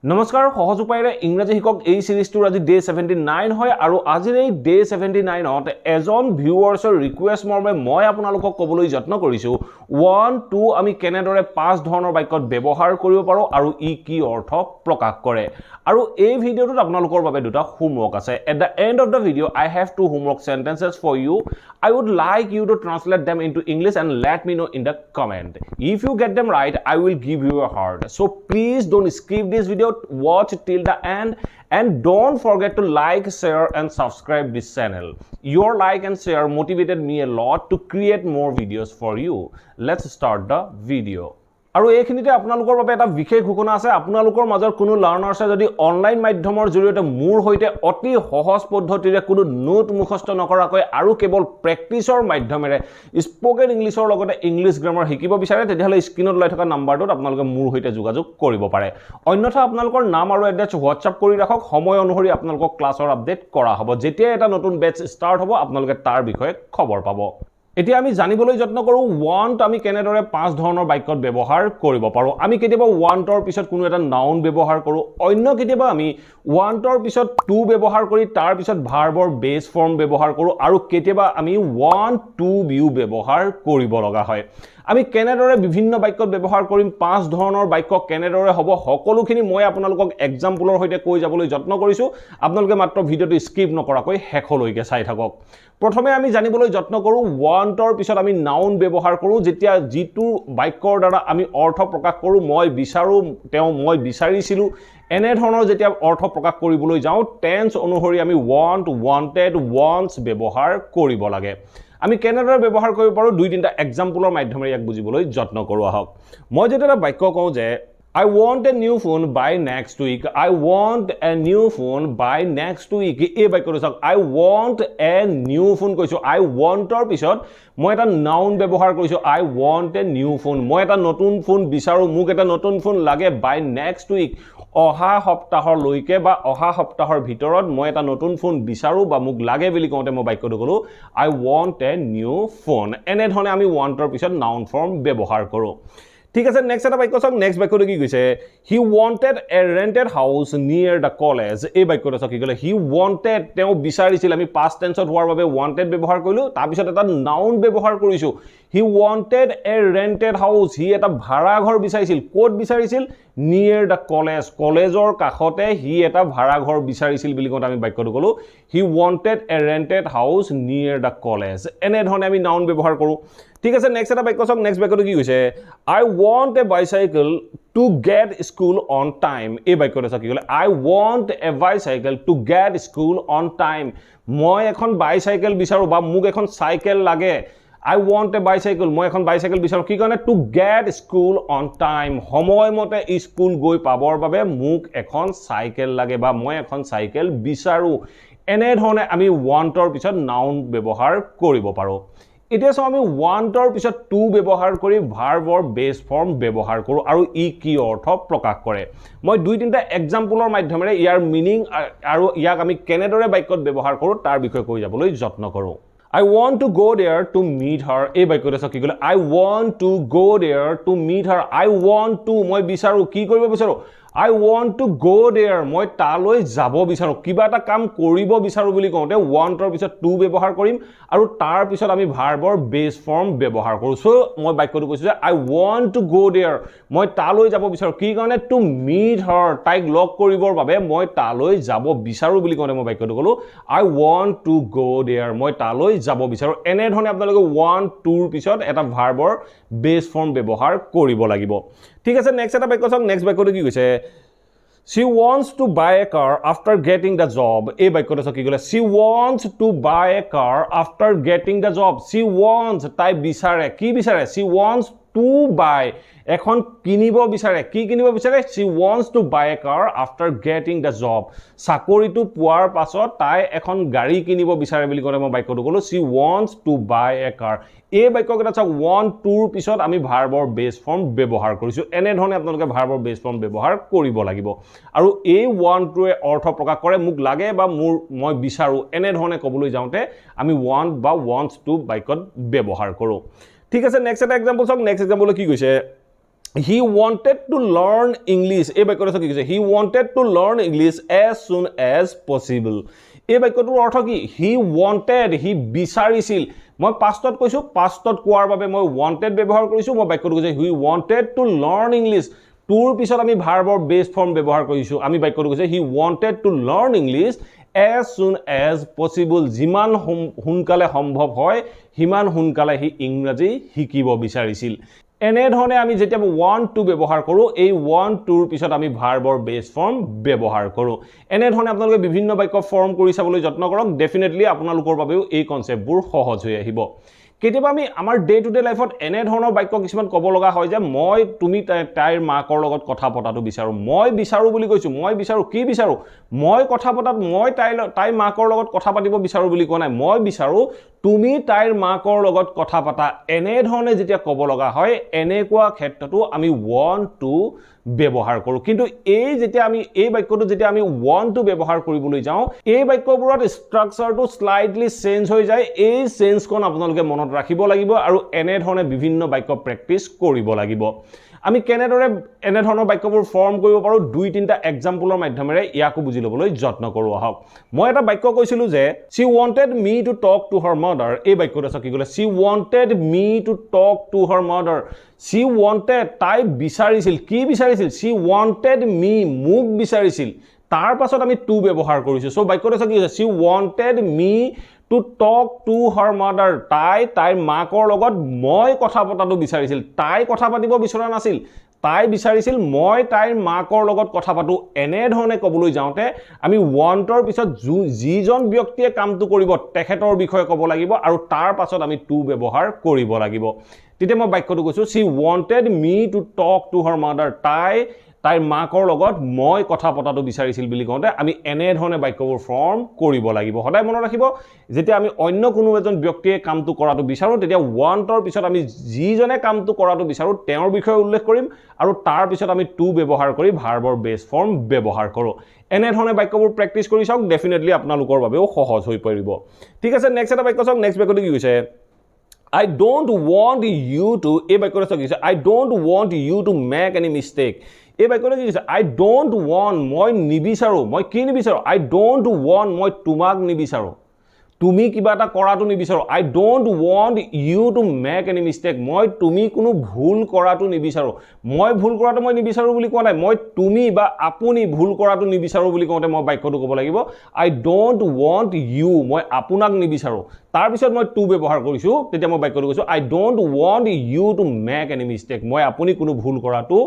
নমস্কাৰ সহজ উপায়েৰে ইংৰাজী শিকক এই সিৰিজটোৰ আজি ডে 79 হয় আৰু আজিৰ এই ডে 79ত এজন ভিউৱাৰ্ছৰ ৰিকুৱেষ্ট মৰ্মে মই আপোনালোকক ক'বলৈ যত্ন কৰিছো 1 2 আমি কেনেদৰে পাঁচ ধৰণৰ বাক্যত ব্যৱহাৰ কৰিব পাৰো আৰু ই কি অৰ্থ প্ৰকাশ কৰে আৰু এই ভিডিঅ'টোত আপোনালোকৰ বাবে দুটা হোমৱৰ্ক আছে at the and of the video' I have two homework sentences for you I would like you to translate them into English and let me know in the comment if you get them right I will give you a heart so please don't skip this video watch till the end and don't forget to like share and subscribe this channel your like and share motivated me a lot to create more videos for you let's start the video আৰু এইখিনিতে আপোনালোকৰ বাবে এটা বিশেষ ঘোষণা আছে আপোনালোকৰ মাজৰ কোনো লাৰ্নাৰ্ছে যদি অনলাইন মাধ্যমৰ জৰিয়তে মোৰ হৈতে অতি সহজ পদ্ধতিৰে কোনো নোট মুখস্থ নকৰাকৈ আৰু কেৱল প্ৰেক্টিছৰ মাধ্যমেৰে স্পোকেন ইংলিছৰ লগতে ইংলিছ গ্ৰামাৰ শিকিব বিচাৰে তেতিয়াহলে স্ক্ৰিনত লৈ থকা নাম্বাৰটোত আপোনালোকে মোৰ হৈতে যোগাযোগ কৰিব পাৰে অন্যথা আপোনালোকৰ নাম আৰু এড্ৰেছ WhatsApp কৰি ৰাখক সময় অনুসৰি আপোনালোকক ক্লাছৰ আপডেট কৰা হ'ব যেতিয়া এটা নতুন বেচ ষ্টাৰ্ট হ'ব আপোনালোকে তাৰ বিষয়ে খবৰ পাব এতিয়া আমি জানিবলৈ যত্ন কৰো want আমি কেনেদৰে পাঁচ ধৰণৰ বাক্যত ব্যৱহাৰ কৰিব পাৰো আমি কেতিয়াবা want ৰ পিছত কোনো এটা নাউন ব্যৱহাৰ কৰো অন্য কেতিয়াবা আমি want ৰ পিছত to ব্যৱহাৰ কৰি তাৰ পিছত ভাৰ্বৰ বেস ফৰ্ম ব্যৱহাৰ কৰো আৰু কেতিয়াবা আমি want to be ব্যৱহাৰ কৰিব লগা হয় আমি কেনেদৰে বিভিন্ন বাক্যত ব্যৱহাৰ কৰিম পাঁচ ধৰণৰ বাক্য কেনেদৰে হ'ব সকলোখিনি মই আপোনালোকক এক্সাম্পলৰ হৈতে কৈ যাবলৈ যত্ন কৰিছো আপোনালোকে মাত্ৰ ভিডিঅটো স্কিপ নকৰাকৈ শেষলৈকে চাই থাকক প্ৰথমে আমি জানিবলৈ যত্ন কৰো want ৰ পিছত আমি নাউন ব্যৱহাৰ কৰো যেতিয়া জিতু বাক্যৰ দ্বাৰা আমি অৰ্থ প্ৰকাশ কৰো মই বিচাৰো তেও মই বিচাৰিছিলো এনে ধৰণৰ যেতিয়া অৰ্থ প্ৰকাশ কৰিবলৈ যাও টেন্স অনুসৰি আমি want wanted wants ব্যৱহাৰ কৰিব লাগে আমি কেনেদৰে ব্যৱহাৰ কৰিব পাৰো দুই তিনটা এক্সাম্পলৰ মাধ্যমেৰে ইয়াক বুজিবলৈ যত্ন কৰো আহক মই যেতিয়া এটা বাক্য কওঁ যে I want a new phone by next week I want a new phone by next week এই বাক্যটো চাওক I want a new phone কৈছো I want ৰ পিছত মই এটা নাউন ব্যৱহাৰ কৰিছো I want a new phone মই এটা নতুন ফোন বিচাৰো মোক এটা নতুন ফোন লাগে by next week অহা সপ্তাহৰ লৈকে বা অহা সপ্তাহৰ ভিতৰত মই এটা নতুন ফোন বিচাৰো বা মোক লাগে বুলি কওঁতে মই বাক্যটো কলো I want a new phone এনে ধৰণে আমি want ৰ পিছত নাউন ফৰ্ম ব্যৱহাৰ কৰো ঠিক আছে নেক্সট এটা বাক্য চাওক নেক্সট বাক্যটো কি কৈছে he wanted a rented house near the college এই বাক্যটো চাওক কি ক'লে he wanted তেও বিচাৰিছিল আমি past tense ত হোৱাৰ বাবে wanted ব্যৱহাৰ কৰিলো তাৰ পিছত এটা নাউন ব্যৱহাৰ কৰিছো he wanted a rented house he এটা ভাড়া ঘৰ বিচাৰিছিল ক'ত বিচাৰিছিল near the college কলেজৰ কাষতে he এটা ভাড়া ঘৰ বিচাৰিছিল বুলি কোৱা আমি বাক্যটো কলো he wanted a rented house near the college এনে ধৰণে আমি নাউন ব্যৱহাৰ কৰো ঠিক আছে নেক্সট এটা বাক্য চাওক নেক্সট বাক্যটো কি কৈছে I want a bicycle to get school on time এই বাক্যটো চাওক কি ক'লে I want a bicycle to get school on time মই এখন বাইসাইকেল বিচাৰো বা মোক এখন সাইকেল লাগে I want a bicycle মই এখন বাইসাইকেল বিচাৰো কি কাৰণে to get school on time সময়মতে স্কুল গৈ পাবৰ বাবে মোক এখন সাইকেল লাগে বা মই এখন সাইকেল বিচাৰো এনে ধৰণে আমি want ৰ পিছত নাউন ব্যৱহাৰ কৰিব পাৰো এতিয়া সো আমি want ৰ পিছত to ব্যৱহাৰ কৰি ভাৰ্বৰ বেস ফৰ্ম ব্যৱহাৰ কৰো আৰু ই কি অৰ্থ প্ৰকাশ কৰে মই দুই তিনটা এক্সাম্পলৰ মাধ্যমেৰে ইয়াৰ মিনিং আৰু ইয়াক আমি কেনেদৰে বাক্যত ব্যৱহাৰ কৰো তাৰ বিষয়ে কৈ যাবলৈ যত্ন কৰো I want to go there to meet her এই বাক্যটো চাওক কি ক'লে I want to go there to meet her I want to মই বিচাৰো কি কৰিব বিচাৰো I want to go there মই তালৈ যাব বিচাৰো কিবা এটা কাম কৰিব বিচাৰো বুলি কওঁতে want ৰ পিছত to ব্যৱহাৰ কৰিম আৰু তাৰ পিছত আমি ভাৰ্বৰ বেস ফৰ্ম ব্যৱহাৰ কৰো সো মই বাক্যটো কৈছো যে I want to go there মই তালৈ যাব বিচাৰো কি কাৰণে to meet her তাইক লগ কৰিবৰ বাবে মই তালৈ যাব বিচাৰো বুলি কওঁতে মই বাক্যটো কলো I want to go there মই তালৈ যাব বিচাৰো এনে ধৰণে আপোনালোকে want to ৰ পিছত এটা ভাৰ্বৰ বেস ফৰ্ম ব্যৱহাৰ কৰিব লাগিব ঠিক আছে নেক্সট এটা বাক্য চাওক নেক্সট বাক্যটো কি কৈছে She wants to buy a car after getting the job এই বাক্যটো চাওক কি ক'লে She wants to buy a car after getting the job She wants তাই বিচাৰে কি বিচাৰে She wants to buy এখন কিনিব বিচাৰে কি কিনিব বিচাৰে She wants to buy a car after getting the job চাকৰিটো পোৱাৰ পাছত তাই এখন গাড়ী কিনিব বিচাৰে বুলি কলে মই বাক্যটো কলো She wants to buy a car এই বাক্যকেইটা চাওক want to ৰ পিছত আমি ভাৰ্বৰ বেস ফৰ্ম ব্যৱহাৰ কৰিছো এনে ধৰণে আপোনালোকে ভাৰ্বৰ বেস ফৰ্ম ব্যৱহাৰ কৰিব লাগিব আৰু এই want to এ অৰ্থ প্ৰকাশ কৰে মোক লাগে বা মই বিচাৰো এনে ধৰণে ক'বলৈ যাওঁতে আমি want বা wants to বাক্যত ব্যৱহাৰ কৰো ঠিক আছে নেক্সট এটা এক্সাম্পল চাওক নেক্সট এক্সাম্পল কি কৈছে he wanted to learn English এই বাক্যটো কি কৈছে he wanted to learn English as soon as possible এই বাক্যটোৰ অৰ্থ কি he wanted he বিচাৰিছিল মই পাষ্টত কৈছো পাষ্টত কোৱাৰ বাবে মই wanted ব্যৱহাৰ কৰিছো মই বাক্যটো কৈছে he wanted to learn English tour পিছত আমি ভাৰ্বৰ বেস ফৰ্ম ব্যৱহাৰ কৰিছো আমি বাক্যটো কৈছে he wanted to learn English as soon as possible যিমান হুনকালে সম্ভৱ হয় হিমান হুনকালে হি ইংৰাজী শিকিব বিচাৰিছিল এনে ধৰণে আমি যেতিয়া want to ব্যৱহাৰ কৰো এই want to ৰ পিছত আমি ভাৰ্বৰ বেস ফৰ্ম ব্যৱহাৰ কৰো এনে ধৰণে আপোনালোকে বিভিন্ন বাক্য ফৰ্ম কৰি চাবলৈ যত্ন কৰক ডেফিনেটলি আপোনালোকৰ বাবেও এই কনসেপ্টবোৰ সহজ হৈ আহিব কেতিয়াবা আমি আমাৰ ডে টু ডে লাইফত এনে ধৰণৰ বাক্য কিছুমান ক'ব লগা হয় যে মই তুমি তাইৰ মাকৰ লগত কথা পতাটো বিচাৰো মই বিচাৰো বুলি কৈছো মই বিচাৰো কি বিচাৰো মই কথা পতাত মই তাইৰ মাকৰ লগত কথা পাতিব বিচাৰো বুলি কোৱা নাই মই বিচাৰো তুমি তাইৰ মাকৰ লগত কথা পাতা এনে ধৰণে যেতিয়া ক'ব লগা হয় এনেকুৱা ক্ষেত্ৰতো আমি want to ব্যৱহাৰ কৰো কিন্তু এই যেতিয়া আমি এই বাক্যটো যেতিয়া আমি want to ব্যৱহাৰ কৰিবলৈ যাওঁ এই বাক্যবোৰত ষ্ট্ৰাকচাৰটো স্লাইটলি চেঞ্জ হৈ যায় এই চেঞ্জখন আপোনালোকে মনত ৰাখিব লাগিব আৰু এনে ধৰণে বিভিন্ন বাক্য প্ৰেক্টিস কৰিব লাগিব আমি কেনেদৰে এনে ধৰণৰ বাক্যবোৰ ফৰ্ম কৰিব পাৰো দুই তিনটা এক্সাম্পলৰ মাধ্যমেৰে ইয়াকো বুজি লবলৈ যত্ন কৰো আহক মই এটা বাক্য কৈছিলো যে she wanted me to talk to her mother এই বাক্যটো কি ক'লে she wanted me to talk to her mother she wanted তাই বিচাৰিছিল কি বিচাৰিছিল she wanted me মোক বিচাৰিছিল তাৰ পাছত আমি to ব্যৱহাৰ কৰিছো সো বাক্যটো কি হৈছে she wanted me to talk to her mother তাইৰ মাকৰ লগত মই কথা পতাটো বিচাৰিছিল তাই কথা পাতিব বিচৰা নাছিল তাই বিচাৰিছিল মই তাইৰ মাকৰ লগত কথা পাতো এনে ধৰণে ক'বলৈ যাওঁতে আমি wantor পিছত যিজন ব্যক্তিয়ে কামটো কৰিব তেখেতৰ বিষয়ে ক'ব লাগিব আৰু তাৰ পাছত আমি to ব্যৱহাৰ কৰিব লাগিব তেতিয়া মই বাক্যটো কৈছো she wanted me to talk to her mother তাইৰ মাকৰ লগত মই কথা পতাটো বিচাৰিছিল বুলি কওঁতে আমি এনে ধৰণে বাক্যবোৰ ফৰ্ম কৰিব লাগিব সদায় মনত ৰাখিব যেতিয়া আমি অন্য কোনো এজন ব্যক্তিয়ে কামটো কৰাটো বিচাৰো তেতিয়া wantor পিছত আমি যিজনে কামটো কৰাটো বিচাৰো তেওঁৰ বিষয়ে উল্লেখ কৰিম আৰু তাৰ পিছত আমি to ব্যৱহাৰ কৰি ভাৰ্বৰ বেস ফৰ্ম ব্যৱহাৰ কৰো এনে ধৰণে বাক্যবোৰ প্ৰেক্টিস কৰি চাওক ডেফিনেটলি আপোনালোকৰ বাবেও সহজ হৈ পৰিব ঠিক আছে নেক্সট এটা বাক্য চাওক নেক্সট বাক্যটো কি কৈছে I don't want you to এই বাক্যটো চাওক I don't want you to make any mistake এই বাক্যটো কি কৈছে I don't want মই নিবিচাৰো মই কি নিবিচাৰো I don't want মই তোমাক নিবিচাৰো তুমি কিবা এটা কৰাটো নিবিচাৰো I don't want you to make any mistake মই তুমি কোনো ভুল কৰাটো নিবিচাৰো মই ভুল কৰাটো মই নিবিচাৰো বুলি কোৱা নাই মই তুমি বা আপুনি ভুল কৰাটো নিবিচাৰো বুলি কওঁতে মই বাক্যটো ক'ব লাগিব I don't want you মই আপোনাক নিবিচাৰো তাৰ পিছত মই to ব্যৱহাৰ কৰিছো তেতিয়া মই বাক্যটো কৈছো I don't want you to make any mistake মই আপুনি কোনো ভুল কৰাটো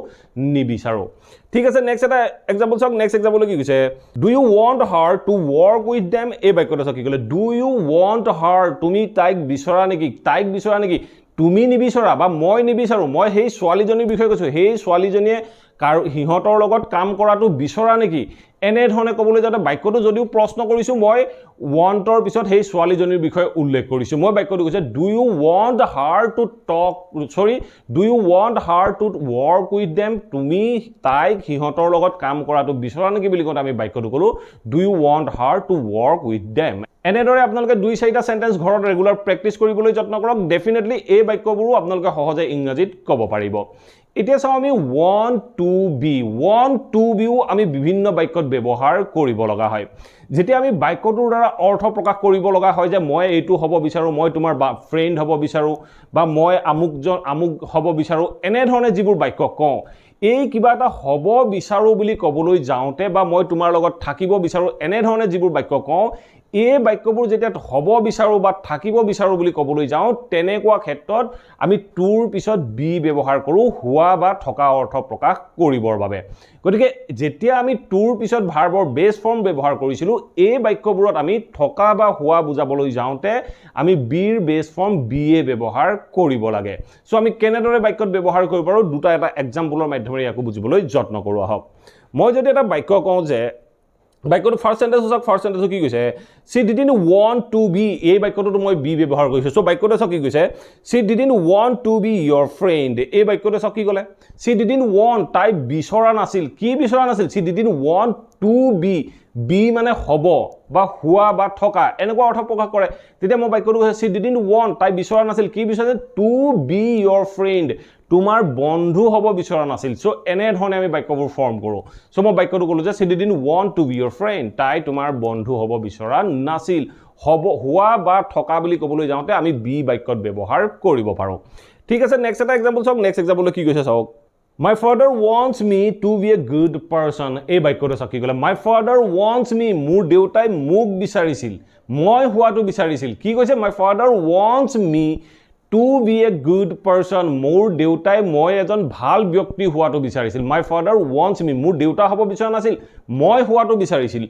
নিবিচাৰো ঠিক আছে নেক্সট এটা এক্সাম্পল চাওক নেক্সট এক্সাম্পল কি কৈছে do you want her to work with them এই বাক্যটো চাওক কি ক'লে do you want her তুমি তাইক বিচৰা নেকি তুমি নিবিচৰা বা মই নিবিচাৰো মই সেই ছোৱালীজনীৰ বিষয়ে কৈছো সেই ছোৱালীজনীয়ে হিহঁতৰ লগত কাম কৰাটো বিচৰা নেকি এনে ধৰণে ক'বলৈ যাতে বাক্যটো যদিও প্ৰশ্ন কৰিছো মই wantor পিছত সেই ছোৱালীজনীৰ বিষয়ে উল্লেখ কৰিছো মই বাক্যটো কৈছে do you want her to work with them তুমি তাইক হিহঁতৰ লগত কাম কৰাটো বিচৰা নেকি বুলি কওঁতে আমি বাক্যটো ক'লো do you want her to work with them এনেদৰে আপোনালোকে দুই চাৰিটা সেন্টেন্স ঘৰত ৰেগুলাৰ প্ৰেক্টিস কৰিবলৈ যত্ন কৰক ডেফিনেটলি এই বাক্যবোৰো আপোনালোকে সহজে ইংৰাজীত ক'ব পাৰিব এতিয়া চাও আমি want to be আমি বিভিন্ন বাক্যত ব্যৱহাৰ কৰিব লগা হয় যেতিয়া আমি বাক্যটোৰ দ্বাৰা অৰ্থ প্ৰকাশ কৰিব লগা হয় যে মই এইটো হ'ব বিচাৰো মই তোমাৰ ফ্ৰেন্ড হ'ব বিচাৰো বা মই আমুক হ'ব বিচাৰো এনে ধৰণে যিবোৰ বাক্য কওঁ এই কিবা এটা হ'ব বিচাৰো বুলি ক'বলৈ যাওঁতে বা মই তোমাৰ লগত থাকিব বিচাৰো এনে ধৰণে যিবোৰ বাক্য কওঁ এই বাক্যবোৰ যেতিয়া হ'ব বিচাৰো বা থাকিব বিচাৰো বুলি ক'বলৈ যাওঁ তেনেকুৱা ক্ষেত্ৰত আমি toৰ পিছত be ব্যৱহাৰ কৰো হোৱা বা থকা অৰ্থ প্ৰকাশ কৰিবৰ বাবে গতিকে যেতিয়া আমি toৰ পিছত ভাৰ্বৰ বেস ফৰ্ম ব্যৱহাৰ কৰিছিলো এই বাক্যবোৰত আমি থকা বা হোৱা বুজাবলৈ যাওঁতে আমি be ৰ বেস ফৰ্ম be ব্যৱহাৰ কৰিব লাগে সো আমি কেনেদৰে বাক্যত ব্যৱহাৰ কৰিব পাৰো দুটা এটা এক্সাম্পলৰ মাধ্যমেৰে ইয়াকো বুজিবলৈ যত্ন কৰো আহক মই যদি এটা বাক্য কওঁ যে বাক্যটো ফাৰ্স্ট সেন্টেন্স কি কৈছে she didn't want to be এই বাক্যটো মই be ব্যৱহাৰ কৰিছো সো বাক্যটো কি কৈছে she didn't want to be your friend এই বাক্যটো কি ক'লে she didn't want তাই বিচৰা নাছিল কি বিচৰা নাছিল she didn't want to be মানে হ'ব বা হোৱা বা থকা এনেকুৱা অৰ্থ প্ৰকাশ কৰে তেতিয়া মই বাক্যটো কৈছে she didn't want তাই বিচৰা নাছিল কি বিচাৰিছিল to be your friend তোমাৰ বন্ধু হ'ব বিচৰা নাছিল সো এনে ধৰণে আমি বাক্যবোৰ ফৰ্ম কৰো সো মই বাক্যটো কলো যে she didn't want to be your friend তাই তোমাৰ বন্ধু হ'ব বিচৰা নাছিল হ'ব হোৱা বা থকা বুলি ক'বলৈ যাওঁতে আমি বি বাক্যত ব্যৱহাৰ কৰিব পাৰো ঠিক আছে নেক্সট এটা এক্সাম্পল চাওক নেক্সট এক্সাম্পল কি কৈছে চাওক My father wants me to be a good person. এই বাক্যটো চাওক কি ক'লে My father wants me মোৰ দেউতাই মোক বিচাৰিছিল মই হোৱাটো বিচাৰিছিল কি কৈছে My father wants me to be a good person মোৰ দেউতাই মই এজন ভাল ব্যক্তি হোৱাটো বিচাৰিছিল My father wants me মোৰ দেউতা হ'ব বিচৰা নাছিল মই হোৱাটো বিচাৰিছিল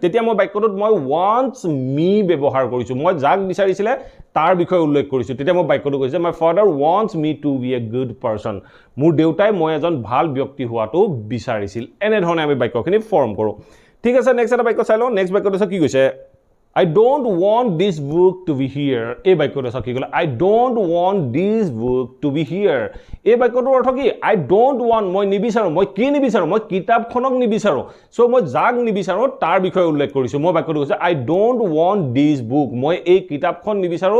তেতিয়া মই বাক্যটোত মই wants me ব্যৱহাৰ কৰিছো মই যাক বিচাৰিছিলে তাৰ বিষয়ে উল্লেখ কৰিছো তেতিয়া মই বাক্যটো কৈছে My father wants me to be a good person মোৰ দেউতাই মই এজন ভাল ব্যক্তি হোৱাটো বিচাৰিছিল এনে ধৰণে আমি বাক্যখিনি ফৰ্ম কৰো ঠিক আছে নেক্সট এটা বাক্য চাই লও নেক্সট বাক্যটো কি কৈছে I don't want this book to be here এই বাক্যটো চাওক কি ক'লে I don't want this book to be here এই বাক্যটোৰ অৰ্থ কি I don't want মই নিবিচাৰো মই কি নিবিচাৰো মই কিতাপখনক নিবিচাৰো সো মই যাক নিবিচাৰো তাৰ বিষয়ে উল্লেখ কৰিছো মই বাক্যটো কৈছে I don't want this book মই এই কিতাপখন নিবিচাৰো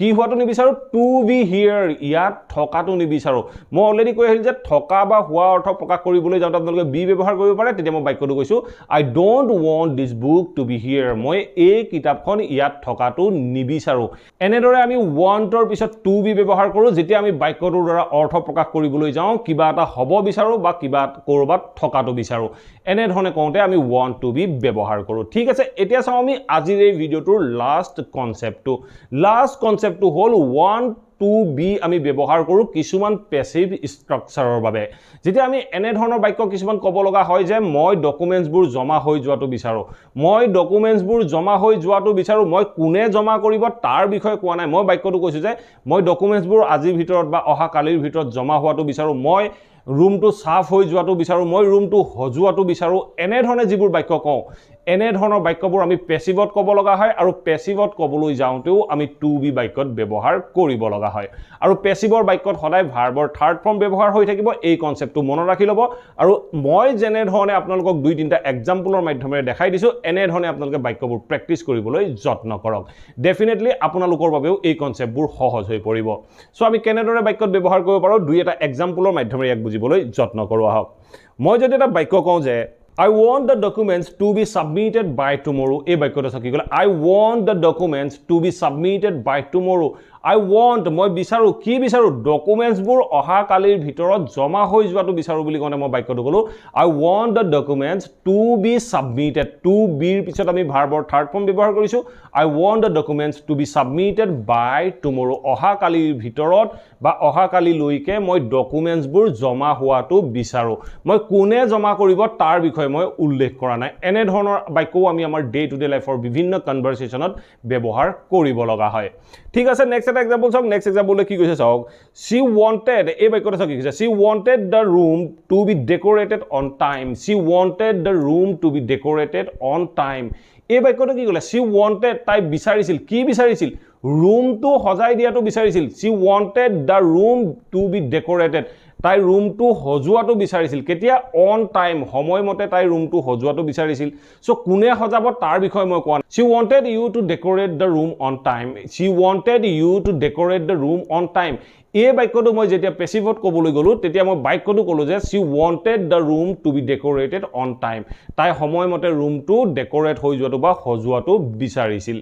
কি হোৱাটো নিবিচাৰো টু বি হিয়াৰ ইয়াত থকাটো নিবিচাৰো মই অলৰেডি কৈ আহিল যে থকা বা হোৱা অৰ্থ প্ৰকাশ কৰিবলৈ যাওঁতে আপোনালোকে বি ব্যৱহাৰ কৰিব পাৰে তেতিয়া মই বাক্যটো কৈছো I don't want this book to be here মই এই কিতাপখন ইয়াত থকাটো নিবিচাৰো এনেদৰে আমি ওয়ান্টৰ পিছত টু বি ব্যৱহাৰ কৰো যেতিয়া আমি বাক্যটোৰ দ্বাৰা অৰ্থ প্ৰকাশ কৰিবলৈ যাওঁ কিবা এটা হ'ব বিচাৰো বা কিবা কৰবাত থকাটো বিচাৰো এনে ধৰণে কওঁতে আমি want to be ব্যৱহাৰ কৰো ঠিক আছে এতিয়া চাও আমি আজিৰ এই ভিডিওটোৰ লাষ্ট কনসেপ্টটো কনসেপ্টটো হল want to be আমি ব্যৱহাৰ কৰো কিছুমান প্যাসিভ স্ট্ৰাকচাৰৰ বাবে যেতিয়া আমি এনে ধৰণৰ বাক্য কিছুমান ক'ব লগা হয় যে মই ডকুমেন্টছবোৰ জমা হৈ যোৱাটো বিচাৰো মই ডকুমেন্টছবোৰ জমা হৈ যোৱাটো বিচাৰো মই কোনে জমা কৰিব তাৰ বিষয়ে কোৱা নাই মই বাক্যটো কৈছো যে মই ডকুমেন্টছবোৰ আজিৰ ভিতৰত বা অহা কালিৰ ভিতৰত জমা হোৱাটো বিচাৰো মই ৰুমটো সাফ হৈ যোৱাটো বিচাৰো মই ৰুমটো হজুৱাটো বিচাৰো এনে ধৰণে যিবোৰ বাক্য কওঁ এনে ধৰণৰ বাক্যবোৰ আমি প্যাসিভত ক'ব লগা হয় আৰু প্যাসিভত ক'বলৈ যাওঁতেও আমি টু বি বাক্যত ব্যৱহাৰ কৰিব লগা হয় আৰু প্যাসিভৰ বাক্যত সদায় ভাৰ্বৰ থাৰ্ড ফৰ্ম ব্যৱহাৰ হৈ থাকিব এই কনসেপ্টটো মনত ৰাখি ল'ব আৰু মই যেনে ধৰণে আপোনালোকক দুই তিনিটা এক্সাম্পলৰ মাধ্যমেৰে দেখাই দিছো এনে ধৰণে আপোনালোকে বাক্যবোৰ প্ৰেক্টিছ কৰিবলৈ যত্ন কৰক ডেফিনেটলি আপোনালোকৰ বাবেও এই কনসেপ্টবোৰ সহজ হৈ পৰিব সো আমি কেনেদৰে বাক্যত ব্যৱহাৰ কৰিব পাৰো দুই এটা এক্সাম্পলৰ মাধ্যমেৰে ইয়াক বুজিবলৈ যত্ন কৰো আহক মই যদি এটা বাক্য কওঁ যে I want the documents to be submitted by tomorrow এই বাক্যটো কি ক'লে I want the documents to be submitted by tomorrow I want মই বিচাৰো কি বিচাৰো ডকুমেন্টছবোৰ অহা কালিৰ ভিতৰত জমা হৈ যোৱাটো বিচাৰো বুলি কোনে মই বাক্যটো কলো I want the documents to be submitted to be ৰ পিছত আমি ভাৰ্বৰ থাৰ্ড ফৰ্ম ব্যৱহাৰ কৰিছো I want the documents to be submitted by tomorrow অহা কালিৰ ভিতৰত বা অহা কালি লৈকে মই ডকুমেন্টছবোৰ জমা হোৱাটো বিচাৰো মই কোনে জমা কৰিব তাৰ বিষয়ে মই উল্লেখ কৰা নাই এনে ধৰণৰ বাক্যও আমি আমাৰ ডে টু ডে লাইফৰ বিভিন্ন কনভাৰসেচনত ব্যৱহাৰ কৰিব লগা হয় ঠিক আছে নেক্সট এটা এক্সাম্পল চাওক নেক্সট এক্সাম্পললে কি কৈছে চাওক she wanted এই বাক্যটো চাওক কি কৈছে she wanted the room to be decorated on time she wanted the room to be decorated on time এই বাক্যটো কি ক'লে she wanted তাই বিচাৰিছিল কি বিচাৰিছিল ৰুমটো সজাই দিয়াটো বিচাৰিছিল she wanted the room to be decorated তাই ৰুমটো হজুৱাটো বিচাৰিছিল কেতিয়া অন টাইম সময়মতে তাই ৰুমটো হজুৱাটো বিচাৰিছিল সো কোনে হজাব তাৰ বিষয়ে মই কোৱা she wanted you to decorate the room on time she wanted you to decorate the room on time এই বাক্যটো মই যেতিয়া প্যাসিভত ক'বলৈ গলো তেতিয়া মই বাক্যটো ক'লো যে she wanted the room to be decorated on time তাই সময়মতে ৰুমটো ডেকোৰেট হৈ যোৱাটো বা হজুৱাটো বিচাৰিছিল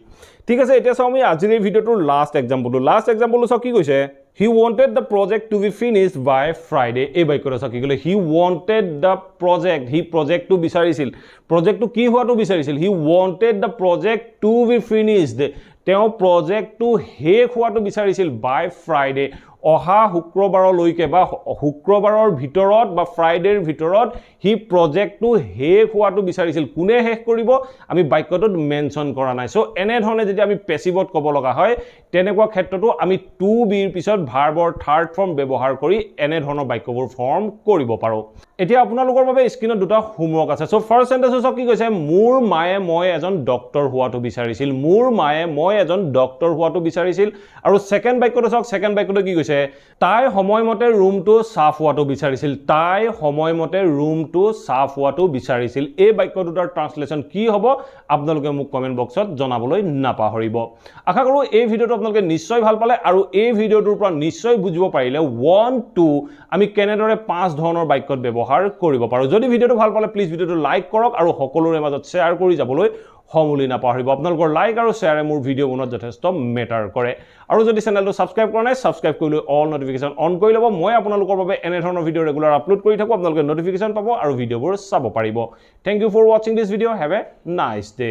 ঠিক আছে এতিয়া চাও আমি আজিৰ এই ভিডিওটোৰ লাষ্ট এক্সাম্পলটো চাও কি কৈছে He wanted the project to be finished by Friday. এই বাক্যটো চাওক কি ক'লে he wanted the project he project to বিচাৰিছিল project কি হোৱাটো বিচাৰিছিল he wanted the project to be finished তেওঁ project শেষ হোৱাটো বিচাৰিছিল by Friday অহা শুক্ৰবাৰলৈকে বা শুক্ৰবাৰৰ ভিতৰত বা ফ্ৰাইডেৰ ভিতৰত হি প্ৰজেক্টটো শেষ হোৱাটো বিচাৰিছিল কোনে শেষ কৰিব আমি বাক্যটোত মেনশন কৰা নাই সো এনে ধৰণে যদি আমি প্যাসিভত ক'ব লগা হয় তেনেকুৱা ক্ষেত্ৰতো আমি টু বি ৰ পিছত ভাৰ্বৰ থাৰ্ড ফৰ্ম ব্যৱহাৰ কৰি এনে ধৰণৰ বাক্যবোৰ ফৰ্ম কৰিব পাৰো এতিয়া আপোনালোকৰ বাবে স্ক্ৰীনত দুটা হোমৱৰ্ক আছে সো ফাৰ্স্ট সেন্টেন্সত কি কৈছে মোৰ মায়ে মই এজন ডক্টৰ হোৱাটো বিচাৰিছিল মোৰ মায়ে মই এজন ডক্টৰ হোৱাটো বিচাৰিছিল আৰু সেকেন্ড বাক্যটো চাওক সেকেন্ড বাক্যটো কি কৈছে তাই সময়মতে ৰুমটো সাফ হোৱাটো বিচাৰিছিল তাই সময়মতে ৰুমটো সাফ হোৱাটো বিচাৰিছিল এই বাক্য দুটাৰ ট্ৰান্সলেচন কি হ'ব আপোনালোকে মোক কমেন্ট বক্সত জনাবলৈ নাপাহৰিব আশা কৰো এই ভিডিওটো আপোনালোকে নিশ্চয় ভাল পালে আৰু এই ভিডিওটোৰ পৰা নিশ্চয় বুজিব পাৰিলে 1 2 আমি কেনেদৰে পাঁচ ধৰণৰ বাক্যত ব্যৱহাৰ কৰিব পাৰো যদি ভিডিওটো ভাল পালে প্লিজ ভিডিওটো লাইক কৰক আৰু সকলোৰে মাজত শেয়াৰ কৰি যাবলৈ সমুলি নাপাহৰিব আপোনালোকৰ লাইক আৰু শেয়াৰে মোৰ ভিডিও বনোৱাত যথেষ্ট মেটাৰ কৰে আৰু যদি চেনেলটো সাবস্ক্ৰাইব কৰা নাই সাবস্ক্ৰাইব কৰি লৈ অল নটিফিকেশন অন কৰি ল'ব মই আপোনালোকৰ বাবে এনে ধৰণৰ ভিডিও ৰেগুলাৰ আপলোড কৰি থাকো আপোনালোকে নটিফিকেশন পাব আৰু ভিডিওবোৰ চাব পাৰিব thank you for watching this video have a nice day